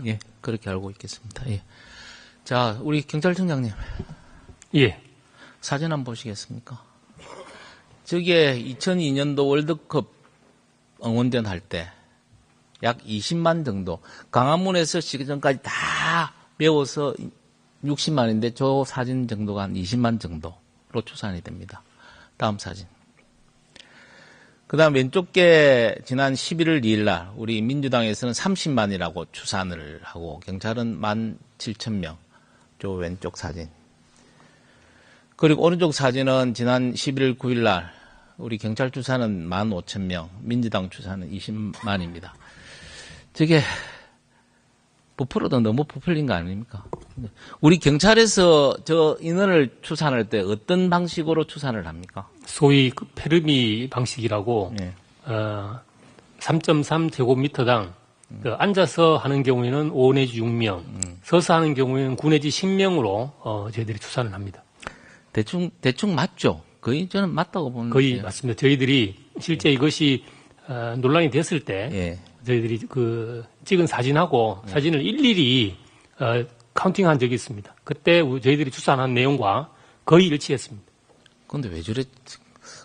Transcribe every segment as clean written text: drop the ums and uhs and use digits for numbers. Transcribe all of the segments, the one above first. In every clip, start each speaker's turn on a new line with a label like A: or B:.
A: 예, 그렇게 알고 있겠습니다. 예. 자, 우리 경찰청장님.
B: 예.
A: 사진 한번 보시겠습니까? 저게 2002년도 월드컵 응원전 할 때 약 20만 정도, 광화문에서 시전까지 다 메워서 60만인데 저 사진 정도가 한 20만 정도로 추산이 됩니다. 다음 사진. 그 다음 왼쪽 게 지난 11월 2일 날 우리 민주당에서는 30만이라고 추산을 하고 경찰은 17,000명. 저 왼쪽 사진. 그리고 오른쪽 사진은 지난 11월 9일 날 우리 경찰 추산은 15,000명, 민주당 추산은 20만입니다. 저게 부풀어도 너무 부풀린 거 아닙니까? 우리 경찰에서 저 인원을 추산할 때 어떤 방식으로 추산을 합니까?
B: 소위 그 페르미 방식이라고
A: 네.
B: 3.3 제곱미터당 앉아서 하는 경우에는 5 내지 6명, 서서 하는 경우에는 9 내지 10명으로 저희들이 추산을 합니다.
A: 대충 맞죠? 거의 저는 맞다고 보는데.
B: 거의 맞습니다. 저희들이 실제 이것이 논란이 됐을 때
A: 예.
B: 저희들이 그 찍은 사진하고 사진을 일일이 카운팅한 적이 있습니다. 그때 저희들이 추산한 내용과 거의 일치했습니다.
A: 근데 왜 저래,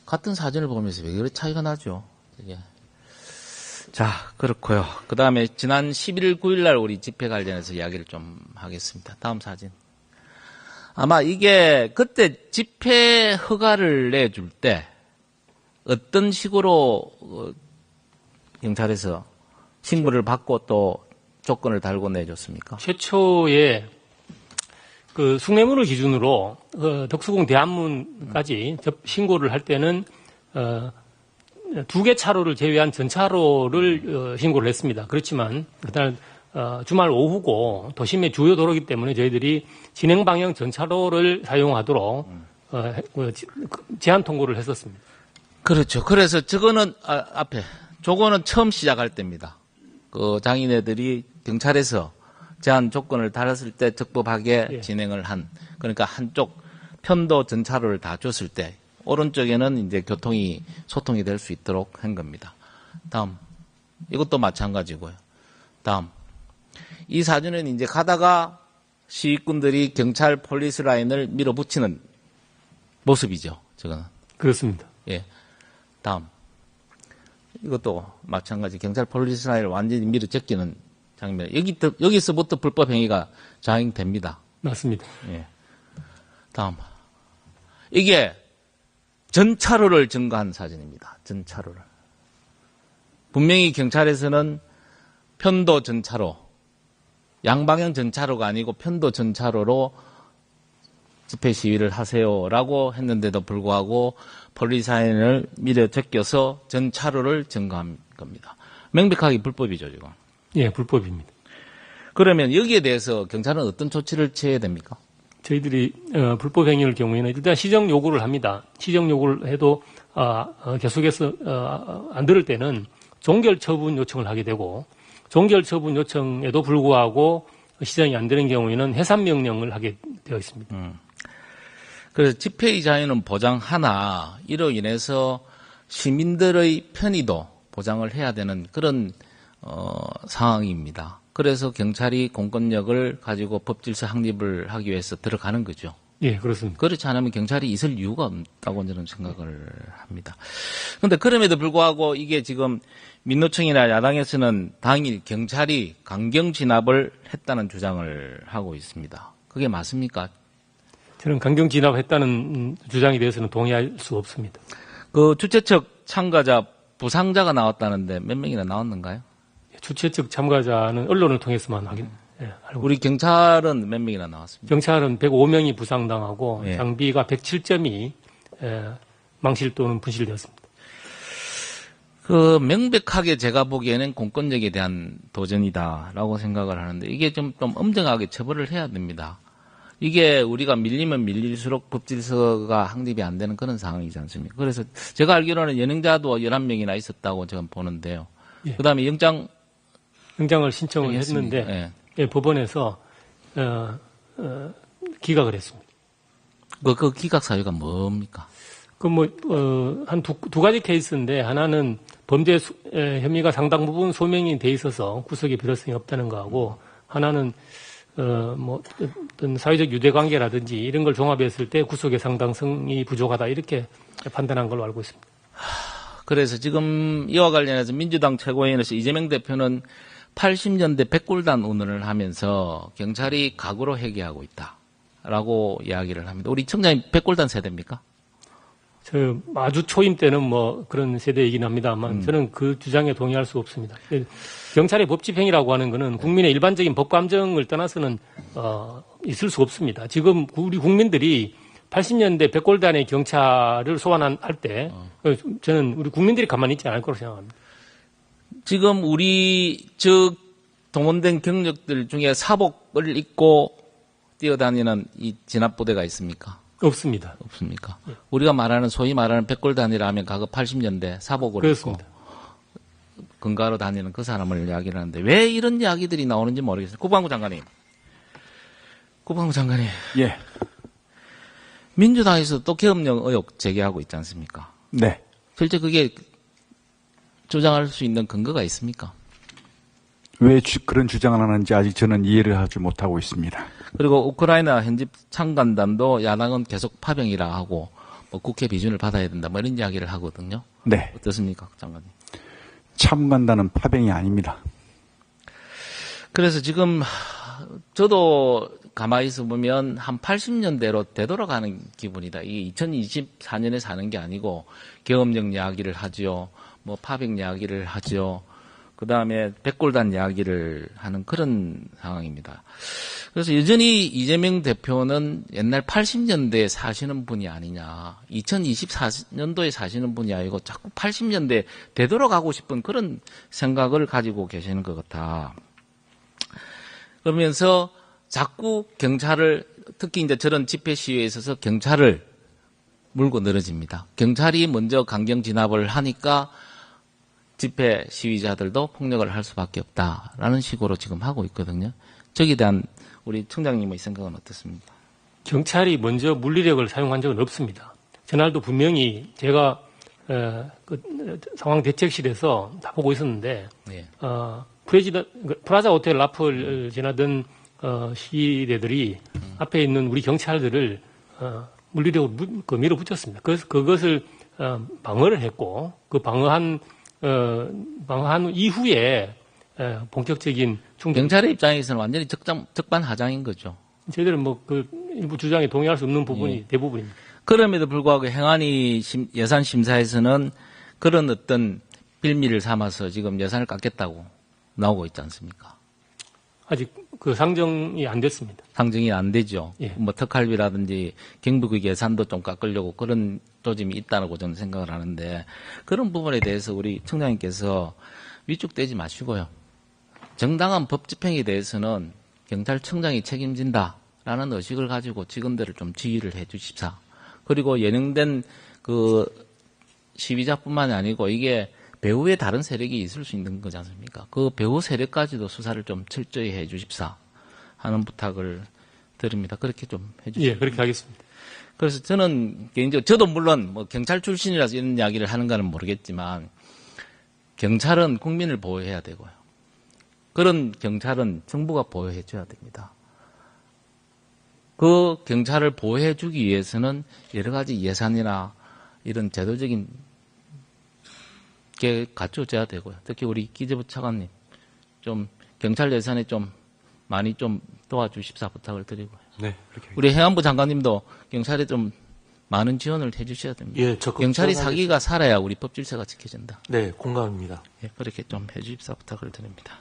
A: 같은 사진을 보면서 왜 그래 차이가 나죠? 이게. 자, 그렇고요. 그 다음에 지난 11월 9일 날 우리 집회 관련해서 이야기를 좀 하겠습니다. 다음 사진. 아마 이게 그때 집회 허가를 내줄 때 어떤 식으로 경찰에서 신고를 받고 또 조건을 달고 내줬습니까?
B: 최초에 그 숭례문을 기준으로 덕수궁 대한문까지 신고를 할 때는 2개 차로를 제외한 전차로를 신고를 했습니다. 그렇지만 그날 주말 오후고 도심의 주요 도로이기 때문에 저희들이 진행 방향 전차로를 사용하도록 제한 통고를 했었습니다.
A: 그렇죠. 그래서 저거는 앞에 저거는 처음 시작할 때입니다. 그 장인애들이 경찰에서 제한 조건을 달았을 때 적법하게
B: 예.
A: 진행을 한, 그러니까 한쪽 편도 전차로를 다 줬을 때 오른쪽에는 이제 소통이 될 수 있도록 한 겁니다. 다음. 이것도 마찬가지고요. 다음. 이 사진은 이제 가다가 시위꾼들이 경찰 폴리스 라인을 밀어붙이는 모습이죠. 저거는.
B: 그렇습니다.
A: 예. 다음. 이것도 마찬가지 경찰 폴리스 라인을 완전히 밀어제끼는 장면. 여기서부터 불법 행위가 자행됩니다.
B: 맞습니다.
A: 예. 다음. 이게 전차로를 증거한 사진입니다. 전차로를. 분명히 경찰에서는 편도 전차로, 양방향 전차로가 아니고 편도 전차로로 집회 시위를 하세요라고 했는데도 불구하고 폴리사인을 밀어 제껴서 전차로를 증거한 겁니다. 명백하게 불법이죠, 지금.
B: 예, 불법입니다.
A: 그러면 여기에 대해서 경찰은 어떤 조치를 취해야 됩니까?
B: 저희들이 불법 행위의 경우에는 일단 시정 요구를 합니다. 시정 요구를 해도 계속해서 안 들을 때는 종결 처분 요청을 하게 되고 종결 처분 요청에도 불구하고 시정이 안 되는 경우에는 해산 명령을 하게 되어 있습니다.
A: 그래서 집회의 자유는 보장하나 이로 인해서 시민들의 편의도 보장을 해야 되는 그런 상황입니다. 그래서 경찰이 공권력을 가지고 법질서 확립을 하기 위해서 들어가는 거죠.
B: 예, 그렇습니다.
A: 그렇지 않으면 경찰이 있을 이유가 없다고 저는 생각을 합니다. 그런데 그럼에도 불구하고 이게 지금 민노총이나 야당에서는 당일 경찰이 강경 진압을 했다는 주장을 하고 있습니다. 그게 맞습니까?
B: 저는 강경 진압했다는 주장에 대해서는 동의할 수 없습니다.
A: 그 주최 측 참가자 부상자가 나왔다는데 몇 명이나 나왔는가요?
B: 주최 측 참가자는 언론을 통해서만 알고
A: 우리 경찰은 몇 명이나 나왔습니까?
B: 경찰은 105명이 부상당하고
A: 예.
B: 장비가 107점이 망실 또는 분실되었습니다.
A: 그 명백하게 제가 보기에는 공권력에 대한 도전이다라고 생각을 하는데 이게 좀 엄정하게 처벌을 해야 됩니다. 이게 우리가 밀리면 밀릴수록 법질서가 확립이 안 되는 그런 상황이지 않습니까? 그래서 제가 알기로는 연행자도 11명이나 있었다고 지금 보는데요.
B: 예.
A: 그다음에
B: 영장을 신청을
A: 했습니다.
B: 했는데
A: 예.
B: 예, 법원에서 기각을 했습니다.
A: 그 기각 사유가 뭡니까?
B: 한 두 가지 케이스인데 하나는 범죄 혐의가 상당 부분 소명이 돼 있어서 구속의 필요성이 없다는 거하고 하나는 뭐 어떤 사회적 유대 관계라든지 이런 걸 종합했을 때 구속의 상당성이 부족하다 이렇게 판단한 걸로 알고 있습니다.
A: 그래서 지금 이와 관련해서 민주당 최고위원회에서 이재명 대표는 80년대 백골단 운운을 하면서 경찰이 각오로 회귀하고 있다라고 이야기를 합니다. 우리 청장님 백골단 세대입니까?
B: 저 아주 초임 때는 뭐 그런 세대이긴 합니다만 저는 그 주장에 동의할 수 없습니다. 경찰의 법 집행이라고 하는 것은 국민의 일반적인 법 감정을 떠나서는 있을 수 없습니다. 지금 우리 국민들이 80년대 백골단의 경찰을 소환할 때 저는 우리 국민들이 가만히 있지 않을 거라고 생각합니다.
A: 지금 우리 동원된 경력들 중에 사복을 입고 뛰어다니는 이 진압부대가 있습니까?
B: 없습니다.
A: 없습니까? 우리가 말하는 소위 말하는 백골단이라 하면 과거 80년대 사복을
B: 그렇습니다.
A: 입고 근가로 다니는 그 사람을 이야기를 하는데 왜 이런 이야기들이 나오는지 모르겠어요. 국방부 장관님.
C: 예.
A: 민주당에서 또 계엄령 의혹 제기하고 있지 않습니까?
C: 네.
A: 실제 그게 주장할 수 있는 근거가 있습니까?
C: 왜 그런 주장을 하는지 아직 저는 이해를 하지 못하고 있습니다.
A: 그리고 우크라이나 현지 참관단도 야당은 계속 파병이라 하고 뭐 국회 비준을 받아야 된다 뭐 이런 이야기를 하거든요.
C: 네.
A: 어떻습니까, 장관님?
C: 참관단은 파병이 아닙니다.
A: 그래서 지금 저도 가만히 있어 보면 한 80년대로 되돌아가는 기분이다. 이게 2024년에 사는 게 아니고 계엄령 이야기를 하죠. 뭐 파병 이야기를 하죠. 그 다음에 백골단 이야기를 하는 그런 상황입니다. 그래서 여전히 이재명 대표는 옛날 80년대에 사시는 분이 아니냐. 2024년도에 사시는 분이 아니고 자꾸 80년대 되돌아가고 싶은 그런 생각을 가지고 계시는 것 같아. 그러면서 자꾸 경찰을, 특히 이제 저런 집회 시위에 있어서 경찰을 물고 늘어집니다. 경찰이 먼저 강경 진압을 하니까 집회 시위자들도 폭력을 할 수밖에 없다라는 식으로 지금 하고 있거든요. 저기에 대한 우리 청장님의 생각은 어떻습니까?
B: 경찰이 먼저 물리력을 사용한 적은 없습니다. 전날도 분명히 제가 그 상황 대책실에서 다 보고 있었는데
A: 네.
B: 프라자 호텔 라플 지나던 시위대들이 앞에 있는 우리 경찰들을 물리력으로 밀어붙였습니다. 그래서 그것을 방어를 했고 그 방어한 이후에 본격적인 충돌.
A: 경찰의 입장에서는 완전히 적반하장인 거죠.
B: 저희들은 뭐 그 일부 주장에 동의할 수 없는 부분이 대부분입니다.
A: 그럼에도 불구하고 행안위 예산심사에서는 그런 어떤 빌미를 삼아서 지금 예산을 깎겠다고 나오고 있지 않습니까?
B: 아직 그 상정이 안 됐습니다.
A: 상정이 안 되죠.
B: 예.
A: 뭐 특활비라든지 경비국 예산도 좀 깎으려고 그런 조짐이 있다고 저는 생각을 하는데 그런 부분에 대해서 우리 청장님께서 위축되지 마시고요. 정당한 법 집행에 대해서는 경찰청장이 책임진다라는 의식을 가지고 직원들을 좀 지휘를 해 주십사. 그리고 예능된 그 시위자뿐만이 아니고 이게 배후에 다른 세력이 있을 수 있는 거지 않습니까? 그 배후 세력까지도 수사를 좀 철저히 해 주십사 하는 부탁을 드립니다. 그렇게 좀 해 주십시오.
B: 예, 그렇게 하겠습니다.
A: 그래서 저는 개인적으로 저도 물론 뭐 경찰 출신이라서 이런 이야기를 하는가는 모르겠지만 경찰은 국민을 보호해야 되고요. 그런 경찰은 정부가 보호해 줘야 됩니다. 그 경찰을 보호해 주기 위해서는 여러 가지 예산이나 이런 제도적인 게 갖춰져야 되고요. 특히 우리 기재부 차관님 좀 경찰 예산에 좀 많이 좀 도와주십사 부탁을 드리고요.
D: 네, 그렇게
A: 우리 행안부 장관님도 경찰에 좀 많은 지원을 해주셔야 됩니다.
D: 예, 적극
A: 경찰이
D: 지원하겠습니다.
A: 사기가 살아야 우리 법 질서가 지켜진다.
D: 네, 공감합니다.
A: 예, 그렇게 좀 해주십사 부탁을 드립니다.